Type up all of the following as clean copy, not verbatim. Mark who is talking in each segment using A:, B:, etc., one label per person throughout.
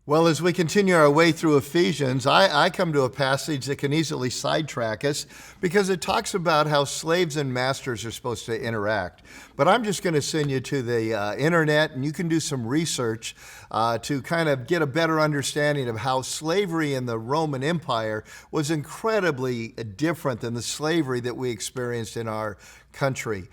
A: Well, as we continue our way through Ephesians, I come to a passage that can easily sidetrack us because it talks about how slaves and masters are supposed to interact. But I'm just going to send you to the internet, and you can do some research to kind of get a better understanding of how slavery in the Roman Empire was incredibly different than the slavery that we experienced in our country.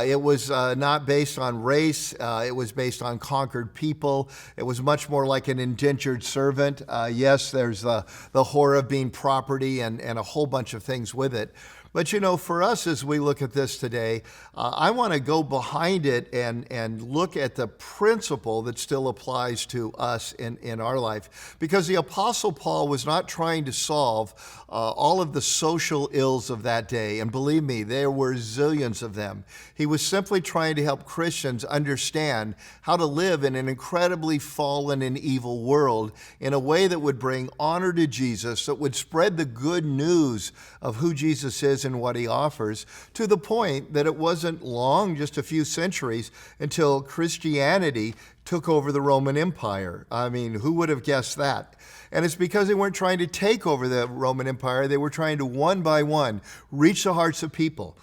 A: It was not based on race. It was based on conquered people. It was much more like an indentured servant. Yes, there's the horror of being property and a whole bunch of things with it. But you know, for us as we look at this today, I want to go behind it and look at the principle that still applies to us in our life. Because the Apostle Paul was not trying to solve all of the social ills of that day. And believe me, there were zillions of them. He was simply trying to help Christians understand how to live in an incredibly fallen and evil world in a way that would bring honor to Jesus, that would spread the good news of who Jesus is and what he offers, to the point that it wasn't long, just a few centuries, until Christianity took over the Roman Empire. I mean, who would have guessed that? And it's because they weren't trying to take over the Roman Empire. They were trying to, one by one, reach the hearts of people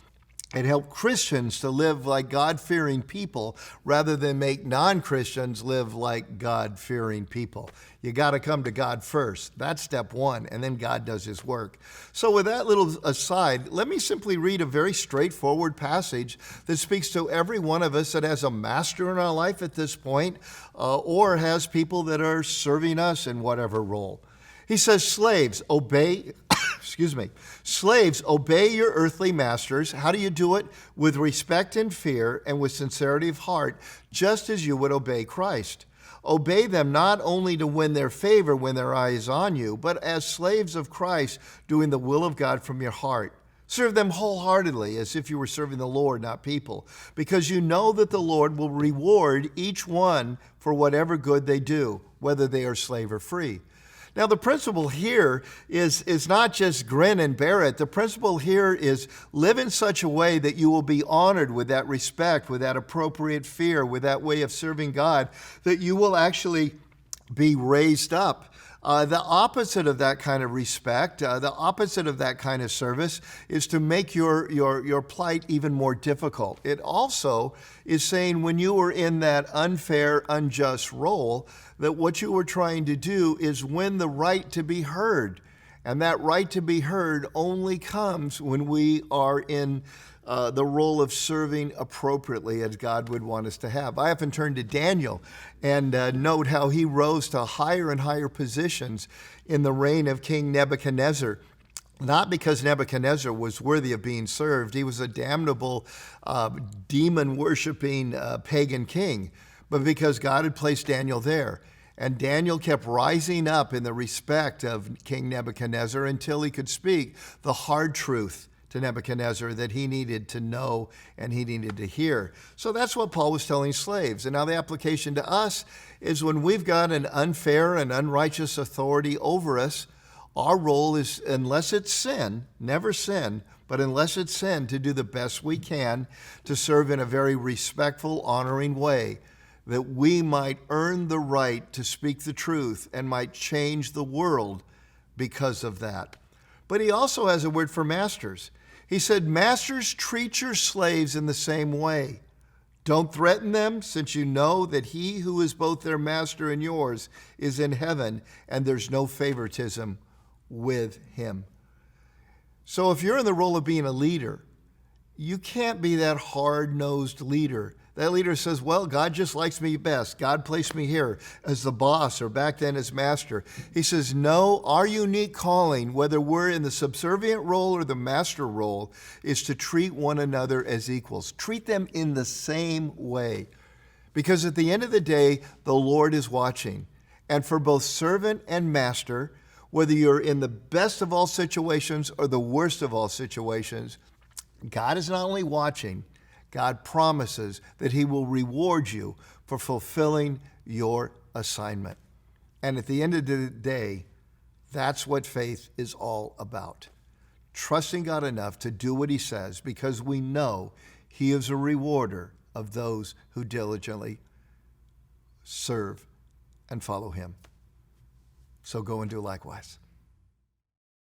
A: and help Christians to live like God-fearing people rather than make non-Christians live like God-fearing people. You got to come to God first. That's step one, and then God does his work. So with that little aside, let me simply read a very straightforward passage that speaks to every one of us that has a master in our life at this point, or has people that are serving us in whatever role. He says, slaves, obey, slaves, obey your earthly masters. How do you do it? With respect and fear and with sincerity of heart, just as you would obey Christ. Obey them not only to win their favor when their eye is on you, but as slaves of Christ, doing the will of God from your heart. Serve them wholeheartedly, as if you were serving the Lord, not people, because you know that the Lord will reward each one for whatever good they do, whether they are slave or free. Now, the principle here is not just grin and bear it. The principle here is live in such a way that you will be honored with that respect, with that appropriate fear, with that way of serving God, that you will actually be raised up. The opposite of that kind of respect, the opposite of that kind of service is to make your plight even more difficult. It also is saying when you were in that unfair, unjust role, that what you were trying to do is win the right to be heard. And that right to be heard only comes when we are in the role of serving appropriately as God would want us to have. I often turn to Daniel and note how he rose to higher and higher positions in the reign of King Nebuchadnezzar. Not because Nebuchadnezzar was worthy of being served. He was a damnable, demon-worshiping pagan king, but because God had placed Daniel there. And Daniel kept rising up in the respect of King Nebuchadnezzar until he could speak the hard truth to Nebuchadnezzar that he needed to know and he needed to hear. So that's what Paul was telling slaves. And now the application to us is when we've got an unfair and unrighteous authority over us, our role is, unless it's sin, never sin, but unless it's sin, to do the best we can to serve in a very respectful, honoring way, that we might earn the right to speak the truth and might change the world because of that. But he also has a word for masters. He said, masters, treat your slaves in the same way. Don't threaten them, since you know that he who is both their master and yours is in heaven, and there's no favoritism with him. So if you're in the role of being a leader, you can't be that hard-nosed leader. That leader says, well, God just likes me best. God placed me here as the boss or back then as master. He says, no, our unique calling, whether we're in the subservient role or the master role, is to treat one another as equals. Treat them in the same way. Because at the end of the day, the Lord is watching. And for both servant and master, whether you're in the best of all situations or the worst of all situations, God is not only watching, God promises that he will reward you for fulfilling your assignment. And at the end of the day, that's what faith is all about. Trusting God enough to do what he says because we know he is a rewarder of those who diligently serve and follow him. So go and do likewise.